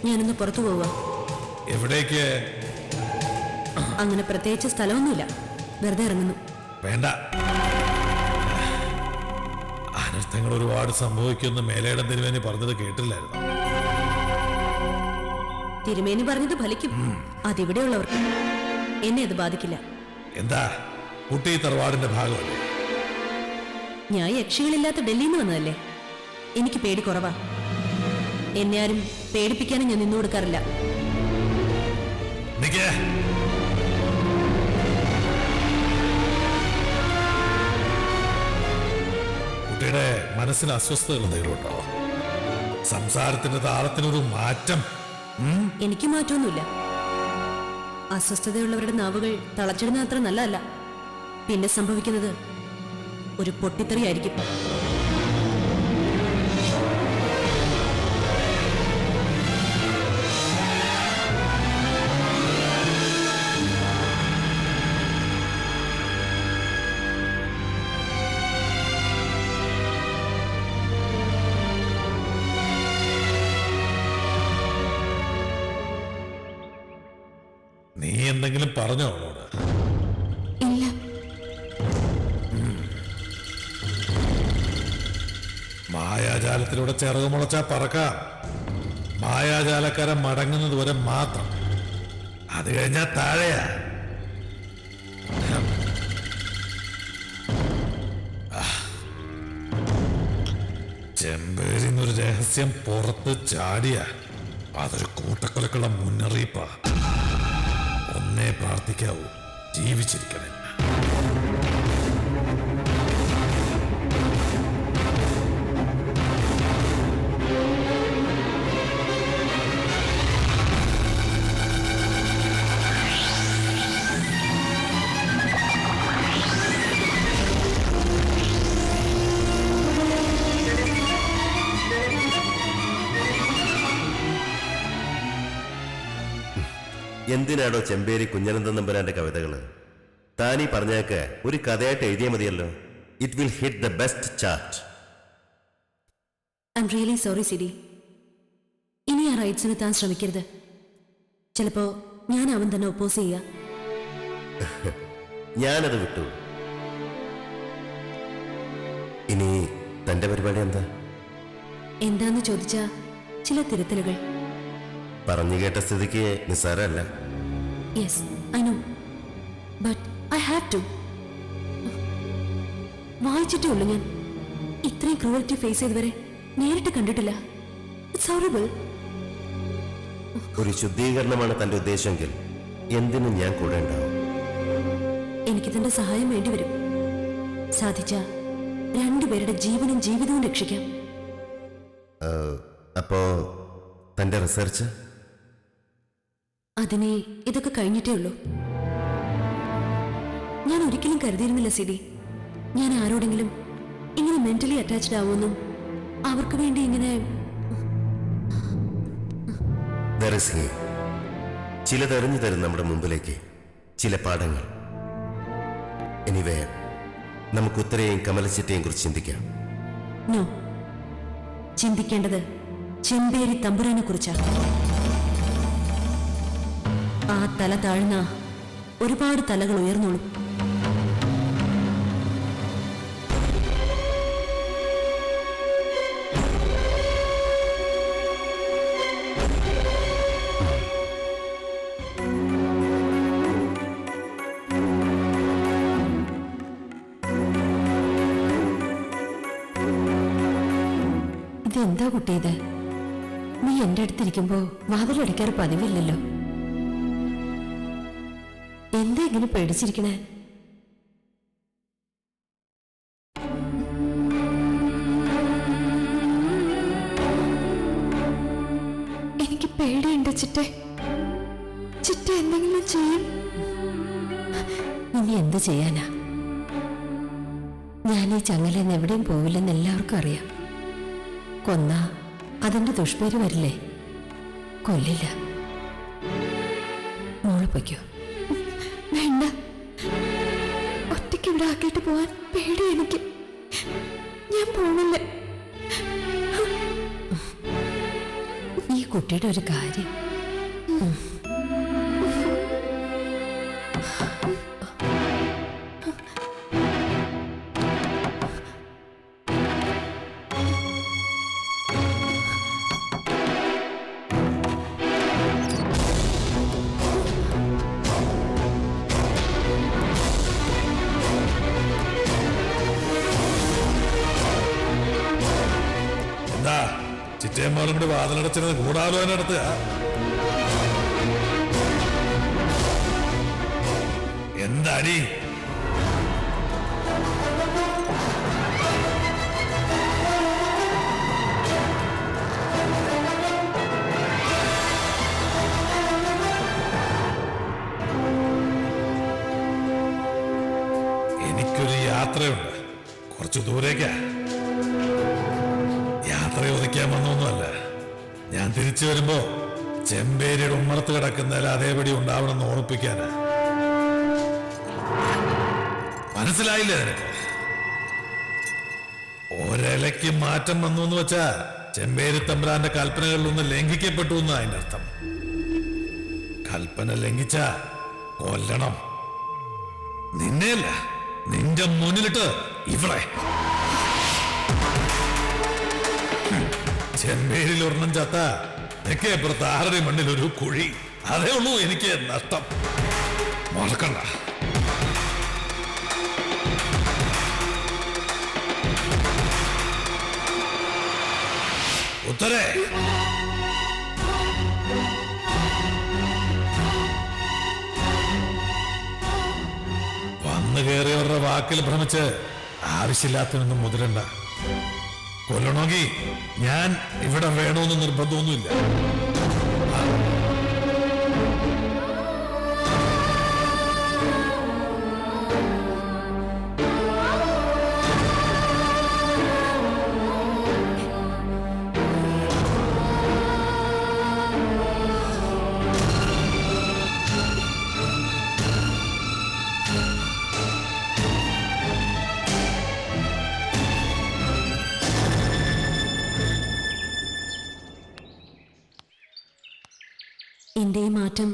ഞാനൊന്ന് പുറത്തു പോവാ. എവിടേക്ക്? അങ്ങനെ പ്രത്യേകിച്ച് സ്ഥലമൊന്നുമില്ല, വെറുതെ ഇറങ്ങുന്നു. വേണ്ട, അനർത്ഥങ്ങൾ ഒരുപാട് സംഭവിക്കുമെന്ന് മേലേടം തിരുമേനി പറഞ്ഞത് കേട്ടില്ലായിരുന്നു. തിരുമേനി പറഞ്ഞത് ഫലിക്കും, അതിവിടെയുള്ളവർക്ക്. എന്നെ അത് ബാധിക്കില്ല. എന്താ, കുട്ടി തറവാടിന്റെ ഭാഗമല്ലേ? ഞാൻ യക്ഷികളില്ലാത്ത ഡൽഹിയിൽ നിന്ന് വന്നതല്ലേ, എനിക്ക് പേടി കുറവാ. എന്നെ ആരും പേടിപ്പിക്കാനും ഞാൻ നിന്നു കൊടുക്കാറില്ല. കുട്ടിയുടെ മനസ്സിന് അസ്വസ്ഥതകൾ എന്തെങ്കിലുമുണ്ടോ? സംസാരത്തിന്റെ താളത്തിനൊരു മാറ്റം? എനിക്ക് മാറ്റമൊന്നുമില്ല. അസ്വസ്ഥതയുള്ളവരുടെ നാവുകൾ തളച്ചിടുന്ന അത്ര നല്ലതല്ല. പിന്നെ സംഭവിക്കുന്നത് ഒരു പൊട്ടിത്തെറിയായിരിക്കും. നീ എന്തെങ്കിലും പറഞ്ഞോ അവളോട്? ഇല്ല. മായാജാലത്തിലൂടെ ചിറക് മുളച്ചാ പറക്കാം. മായാജാലക്കാരൻ മടങ്ങുന്നത് വരെ മാത്രം. അത് കഴിഞ്ഞാൽ താഴെയാ. ചെമ്പേരിന്നൊരു രഹസ്യം പുറത്ത് ചാടിയ അതൊരു കൂട്ടക്കൊലക്കുള്ള മുന്നറിയിപ്പാ. ഒന്നേ പ്രാർത്ഥിക്കാവൂ, ജീവിച്ചിരിക്കണേ. എന്തിനാണോ ചെമ്പേരി കുഞ്ഞനന്ദൻ നമ്പുരാന്റെ കവിതകള്? താനീ പറഞ്ഞേക്ക് ഒരു കഥയായിട്ട് എഴുതിയാൽ മതിയല്ലോ. It will hit the best chart. I am really sorry CD. ഇനി ആ റൈറ്റ്സിന് താൻ ശ്രമിക്കരുത്. ചിലപ്പോ ഞാൻ അവൻ തന്നെ ഒപ്പോസ് ചെയ്യാ. ഞാനത് വിട്ടു. ഇനി തന്റെ പരിപാടി എന്താ? എന്താന്ന് ചോദിച്ചാ ചില തിരുത്തലുകൾ. പറഞ്ഞു കേട്ട സ്ഥിതിക്ക് നിസ്സാരമല്ല. Yes, I know, but I have to. വായിച്ചിട്ടേ ഉള്ളൂ ഞാൻ. ഇത്രയും ക്രൂവൽറ്റി ഫേസ് ചെയ്തവരെ നേരിട്ട് കണ്ടിട്ടില്ല. It's horrible. ഒരു ശുദ്ധീകരണമാണ് തന്റെ ഉദ്ദേശമെങ്കിൽ എന്തിനും ഞാൻ കൂടെ ഉണ്ടാവും. എനിക്ക് തന്റെ സഹായം വേണ്ടിവരും. സാധിച്ച രണ്ടുപേരുടെ ജീവനും ജീവിതവും രക്ഷിക്കാം. അപ്പോ തന്റെ റിസർച്ച്? അതിനെ ഇതൊക്കെ കഴിഞ്ഞിട്ടേ ഉള്ളൂ. ഞാൻ ഒരിക്കലും കരുതിയിരുന്നില്ല സിഡി, ഞാൻ ആരോടെങ്കിലും ഇങ്ങനെ മെന്റലി അറ്റാച്ച്ഡ് ആവുമെന്നും അവർക്ക് വേണ്ടി ഇങ്ങനെ. ചിലതെറിഞ്ഞു തരും നമ്മുടെ മുമ്പിലേക്ക് ചില പാഠങ്ങൾ. എനിവേ, നമുക്ക് ഉത്തരയെയും കമലച്ചിറ്റയും കുറിച്ച് ചിന്തിക്കാം. നോ, ചിന്തിക്കേണ്ടത് ചെമ്പേരി തമ്പുരാനെ കുറിച്ചാണ്. ആ തല താഴ്ന്ന ഒരുപാട് തലകൾ ഉയർന്നോളും. ഇതെന്താ കുട്ടിയത്? നീ എന്റെ അടുത്തിരിക്കുമ്പോ വാതിലടയ്ക്കാറ് പതിവില്ലല്ലോ. എന്താ ഇങ്ങനെ പേടിച്ചിരിക്കണേ? എനിക്ക് പേടിയുണ്ട് ചിറ്റേ. ചിറ്റ എന്തെങ്കിലും ചെയ്യും. ഇനി എന്ത് ചെയ്യാനാ? ഞാൻ ഈ ചങ്ങലെന്ന് എവിടെയും പോവില്ലെന്ന് എല്ലാവർക്കും അറിയാം. കൊന്ന അതിന്റെ ദുഷ്പേര് വരില്ലേ? കൊല്ലില്ല. മോള് പൊയ്ക്കോ. വേണ്ട, ഒറ്റയ്ക്ക് ഇവിടെ ആക്കിയിട്ട് പോവാൻ പേടി എനിക്ക്. ഞാൻ പോണില്ല. ഈ കുട്ടിയുടെ ഒരു കാര്യം. എന്താ ചിറ്റയമ്മളും കൂടി വാതിലടച്ചിരുന്ന് കൂടാലോചന നടത്തുക? എന്താടി? എനിക്കൊരു യാത്രയുണ്ട്, കുറച്ചു ദൂരേക്കാ. യാത്ര ഒതുക്കാൻ വന്നൊന്നുമല്ല. ഞാൻ തിരിച്ചു വരുമ്പോ ചെമ്പേരിയുടെ ഉമ്മറത്ത് കിടക്കുന്നതിൽ അതേപടി ഉണ്ടാവണമെന്ന് ഓർപ്പിക്കാനാ. മനസ്സിലായില്ലേ നിനക്ക്? ഒരിലയ്ക്ക് മാറ്റം വന്നു എന്ന് വെച്ചാ ചെമ്പേരി തമ്പുരാന്റെ കൽപ്പനകളിലൊന്ന് ലംഘിക്കപ്പെട്ടു എന്ന് അതിന്റെ അർത്ഥം. കൽപ്പന ലംഘിച്ച കൊല്ലണം. നിന്നെയല്ല, നിന്റെ മുന്നിലിട്ട് ഇവിടെ. ചെമ്പേരിൽ ഒരെണ്ണം ചത്ത തെക്കേപ്പുറത്ത് 6 മണ്ണിൽ ഒരു കുഴി. അതേ ഉള്ളൂ എനിക്ക് നഷ്ടം. മറക്കണ്ട. ഉത്തരേ, വന്നു കയറിയവരുടെ വാക്കിൽ ഭ്രമിച്ച് ആവശ്യമില്ലാത്തതൊന്നും മുതിരണ്ട. കൊല്ലണമെങ്കിൽ ഞാൻ ഇവിടെ വേണമെന്ന് നിർബന്ധമൊന്നുമില്ല. എന്റെ ഈ മാറ്റം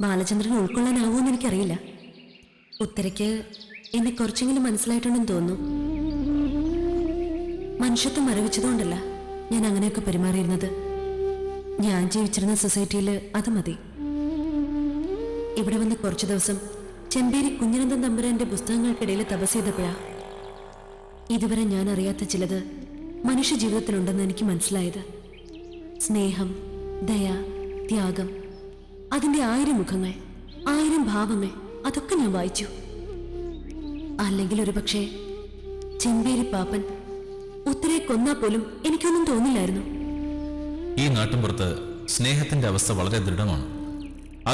ബാലചന്ദ്രൻ ഉൾക്കൊള്ളാനാവുമെന്ന് എനിക്കറിയില്ല. ഉത്തരയ്ക്ക് എന്നെ കുറച്ചെങ്കിലും മനസ്സിലായിട്ടുണ്ടെന്ന് തോന്നുന്നു. മനുഷ്യത്വം മരവിച്ചതുകൊണ്ടല്ല ഞാൻ അങ്ങനെയൊക്കെ പെരുമാറിയിരുന്നത്. ഞാൻ ജീവിച്ചിരുന്ന സൊസൈറ്റിയിൽ അത് മതി. ഇവിടെ വന്ന് കുറച്ചു ദിവസം ചെമ്പേരി കുഞ്ഞനന്ദൻ തമ്പുരാന്റെ പുസ്തകങ്ങൾക്കിടയിൽ തപസ് ചെയ്തപ്പോഴാ ഇതുവരെ ഞാൻ അറിയാത്ത ചിലത് മനുഷ്യ ജീവിതത്തിലുണ്ടെന്ന് എനിക്ക് മനസ്സിലായത്. സ്നേഹം, ദയ, ത്യാഗം, അതിന്റെ 1000 മുഖങ്ങൾ, 1000 ഭാവങ്ങൾ, അതൊക്കെ ഞാൻ വായിച്ചു. അല്ലെങ്കിൽ ഒരു പക്ഷേ ചെമ്പേരി പാപ്പൻ ഉത്തരയെ കൊന്നാ പോലും എനിക്കൊന്നും തോന്നില്ലായിരുന്നു. ഈ നാട്ടിൻപുറത്ത് സ്നേഹത്തിന്റെ അവസ്ഥ വളരെ ദൃഢമാണ്.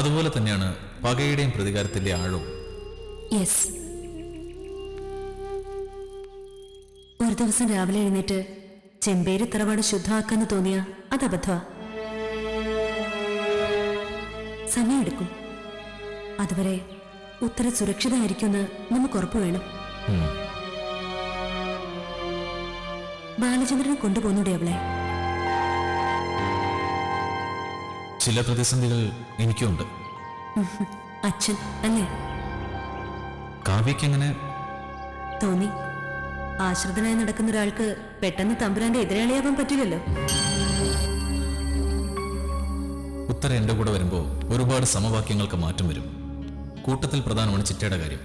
അതുപോലെ തന്നെയാണ് പകയുടെയും പ്രതികാരത്തിന്റെ ആഴവും. യെസ്. ഒരു ദിവസം രാവിലെ എഴുന്നേറ്റ് ചെമ്പേരി തറവാട് ശുദ്ധമാക്കാന്ന് തോന്നിയ അത് അബദ്ധമാ. സമയമെടുക്കും. അതുവരെ ഉത്തര സുരക്ഷിതമായിരിക്കുമെന്ന് നമുക്ക് ഉറപ്പ് വേണം. ബാലചന്ദ്രനെ കൊണ്ടുപോകുന്നൂടെ അവളെ? ചില പ്രതിസന്ധികൾ എനിക്കുണ്ട്. അച്ഛൻ അല്ലേ? കാവ്യക്കെങ്ങനെ തോന്നി? ആശ്രിതനായി നടക്കുന്ന ഒരാൾക്ക് പെട്ടെന്ന് തമ്പുരാന്റെ എതിരാളിയാവാൻ പറ്റില്ലല്ലോ. ഉത്തര എന്റെ കൂടെ വരുമ്പോൾ ഒരുപാട് സമവാക്യങ്ങൾക്ക് മാറ്റം വരും. കൂട്ടത്തിൽ പ്രധാനമാണ് ചിറ്റയുടെ കാര്യം.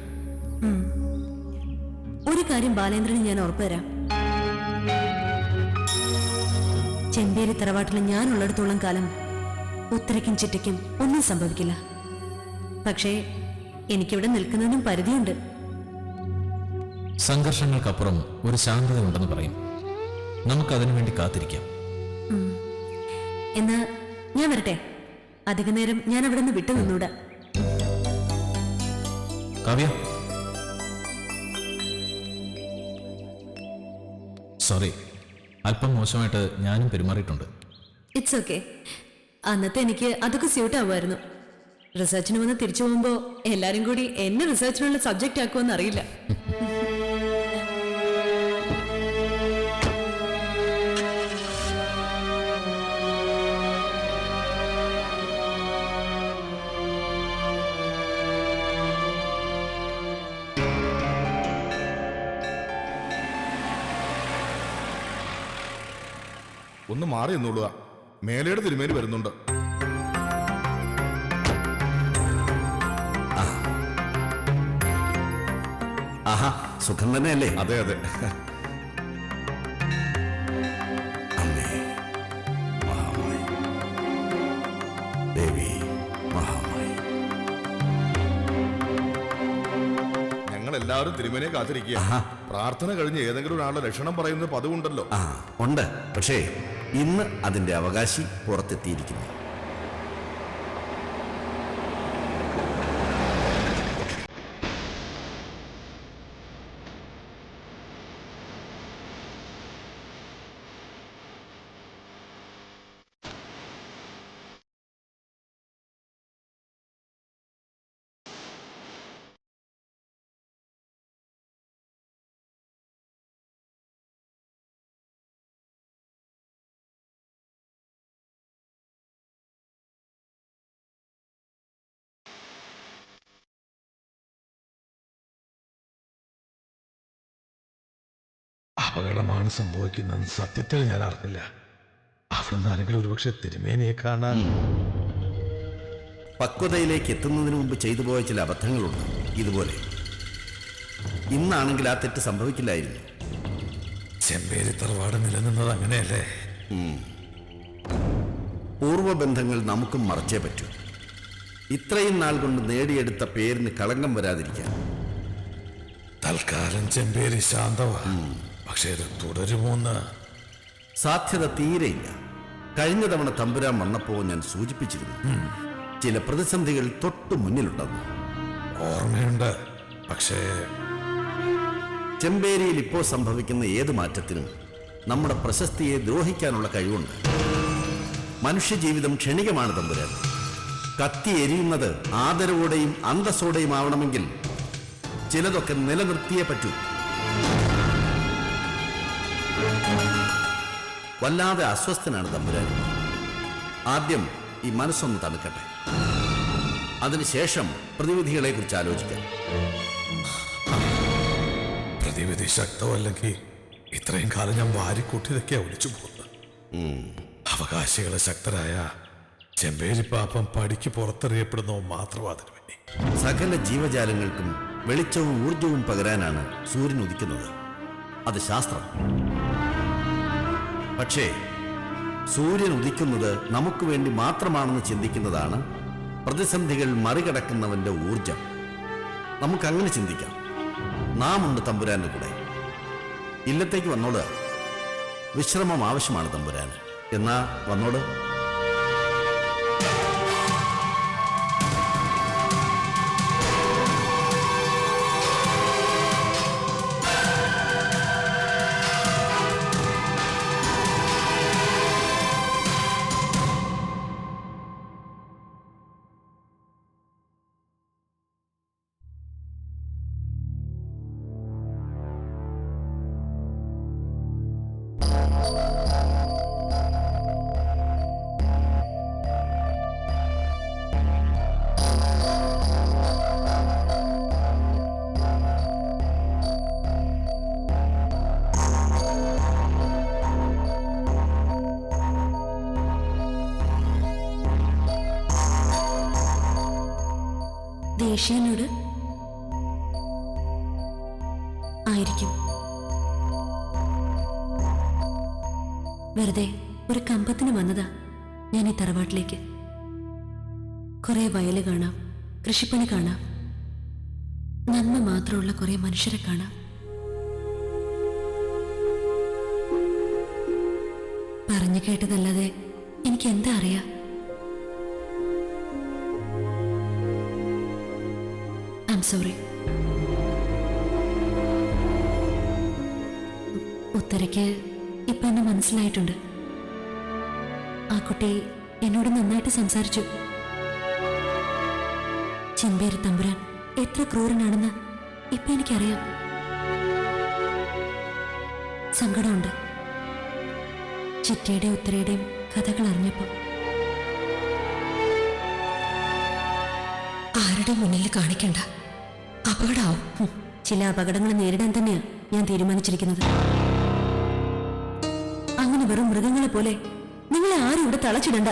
ഒരു കാര്യം ബാലേന്ദ്രന് ഞാൻ ഉറപ്പുതരാം. ചെമ്പേരി തറവാട്ടിൽ ഞാൻ ഉള്ളിടത്തോളം കാലം ഉത്തരയ്ക്കും ചിറ്റയ്ക്കും ഒന്നും സംഭവിക്കില്ല. പക്ഷേ എനിക്കിവിടെ നിൽക്കുന്നതിനും പരിധിയുണ്ട്. സംഘർഷങ്ങൾക്കപ്പുറം ഒരു ശാന്തതയുണ്ടെന്ന് പറയും. നമുക്കതിനു വേണ്ടി കാത്തിരിക്കാം. എന്നാ ഞാൻ വരട്ടെ. അധിക നേരം ഞാൻ അവിടെ നിന്ന് വിട്ടു നിന്നൂടാ. കാവ്യ, സോറി, അല്പം മോശമായിട്ട് ഞാനും പെരുമാറിയിട്ടുണ്ട്. It's okay. അന്നത്തെ എനിക്ക് അതൊക്കെ സ്യൂട്ട് ആവുമായിരുന്നു. റിസർച്ചിന് വന്ന് തിരിച്ചു പോകുമ്പോ എല്ലാരും കൂടി എന്നെ റിസർച്ചിനുള്ള സബ്ജക്റ്റ് ആക്കുമെന്ന് അറിയില്ല. ഒന്ന് മാറി നിന്നോളുക. മേലയുടെ തിരുമേനി വരുന്നുണ്ട്. ആഹാ, സുഖം തന്നെയല്ലേ? അതെ അതെ. അമ്മേ മഹാമായി, ദേവി മഹാമായി. ഞങ്ങൾ എല്ലാവരും തിരുമേനിയെ കാത്തിരിക്കുക. പ്രാർത്ഥന കഴിഞ്ഞ് ഏതെങ്കിലും ഒരാളുടെ ലക്ഷണം പറയുന്നത് പതിവുണ്ടല്ലോ. ആ ഉണ്ട്, പക്ഷേ ഇന്ന് അതിന്റെ അവകാശി പുറത്തെത്തിയിരിക്കുന്നു. അപകടമാണ് സംഭവിക്കുന്നത് സത്യത്തിൽ ഞാൻ അറിഞ്ഞില്ല. അവിടുന്ന് ആരെങ്കിലും ഒരുപക്ഷെ തിരുമേനിയെ കാണാൻ. പക്വതയിലേക്ക് എത്തുന്നതിന് മുമ്പ് ചെയ്തു പോയ ചില അബദ്ധങ്ങളുണ്ട്. ഇതുപോലെ ഇന്നാണെങ്കിൽ ആ തെറ്റ് സംഭവിക്കില്ലായിരുന്നു. ചെമ്പേരി തറവാട് നിലനിന്നത് അങ്ങനെയല്ലേ? പൂർവ്വബന്ധങ്ങൾ നമുക്കും മറച്ചേ പറ്റൂ. ഇത്രയും നാൾ കൊണ്ട് നേടിയെടുത്ത പേരിന് കളങ്കം വരാതിരിക്കാൻ. തൽക്കാലം ചെമ്പേരി ശാന്തമാണ്. പക്ഷേ ഇത് തുടരുമോന്ന് സാധ്യത തീരെയില്ല. കഴിഞ്ഞ തവണ തമ്പുരാൻ വന്നപ്പോൾ ഞാൻ സൂചിപ്പിച്ചിരുന്നു, ചില പ്രതിസന്ധികൾ തൊട്ടു മുന്നിലുണ്ടെന്ന്. ഓർമ്മയുണ്ട്. പക്ഷേ ചെമ്പേരിയിൽ ഇപ്പോൾ സംഭവിക്കുന്ന ഏത് മാറ്റത്തിനും നമ്മുടെ പ്രശസ്തിയെ ദ്രോഹിക്കാനുള്ള കഴിവുണ്ട്. മനുഷ്യജീവിതം ക്ഷണികമാണ് തമ്പുരാൻ. കത്തി എരിയുന്നത് ആദരവോടെയും അന്തസ്സോടെയും ആവണമെങ്കിൽ ചിലതൊക്കെ നിലനിർത്തിയേ പറ്റൂ. വല്ലാതെ അസ്വസ്ഥനാണ് തമ്പുരാൻ. ആദ്യം ഈ മനസ്സൊന്ന് തണുക്കട്ടെ, അതിനുശേഷം പ്രതിവിധികളെ കുറിച്ച് ആലോചിക്കാം. പ്രതിവിധി ശക്തമല്ലെങ്കിൽ ഇത്രയും കാലം ഞാൻ വാരിക്കൂട്ടിയതൊക്കെയാ ഒളിച്ചു പോകുന്നത്. അവകാശികളെ ശക്തരായ ചെമ്പേരി പാപ്പം പടിക്ക് പുറത്തെറിയപ്പെടുന്നവ മാത്രം അതിനു വേണ്ടി. സകല ജീവജാലങ്ങൾക്കും വെളിച്ചവും ഊർജവും പകരാനാണ് സൂര്യൻ ഉദിക്കുന്നത്. അത് ശാസ്ത്രം. പക്ഷേ സൂര്യൻ ഉദിക്കുന്നത് നമുക്ക് വേണ്ടി മാത്രമാണെന്ന് ചിന്തിക്കുന്നതാണ് പ്രതിസന്ധികൾ മറികടക്കുന്നവന്റെ ഊർജം. നമുക്കങ്ങനെ ചിന്തിക്കാം. നാം ഉണ്ട് തമ്പുരാന്റെ കൂടെ. ഇല്ലത്തേക്ക് വന്നോട്. വിശ്രമം ആവശ്യമാണ് തമ്പുരാന്. എന്നാ വന്നോട്. ദേഷ്യനോട് ആയിരിക്കും. വെറുതെ ഒരു കമ്പത്തിന് വന്നതാ ഞാൻ ഈ തറവാട്ടിലേക്ക്. കുറെ വയല് കാണാം, കൃഷിപ്പണി കാണാം, നന്മ മാത്രമുള്ള കുറെ മനുഷ്യരെ കാണാം. പറഞ്ഞു കേട്ടതല്ലാതെ എനിക്ക് എന്താ അറിയാ? I am sorry. ഉത്തരയ്ക്ക് ഇപ്പൊ എന്നെ മനസ്സിലായിട്ടുണ്ട്. ആ കുട്ടി എന്നോട് നന്നായിട്ട് സംസാരിച്ചു. ചെമ്പേരി തമ്പുരാൻ എത്ര ക്രൂരനാണെന്ന് ഇപ്പൊ എനിക്കറിയാം. സങ്കടമുണ്ട് ചിറ്റയുടെ ഉത്തരയുടെയും കഥകൾ അറിഞ്ഞപ്പോ. ആരുടെ മുന്നിൽ കാണിക്കണ്ട, അപകടമാവും. ചില അപകടങ്ങൾ നേരിടാൻ തന്നെയാ ഞാൻ തീരുമാനിച്ചിരിക്കുന്നത്. അങ്ങനെ വെറും മൃഗങ്ങളെ പോലെ നിങ്ങളെ ആരും ഇവിടെ തളച്ചിടണ്ട.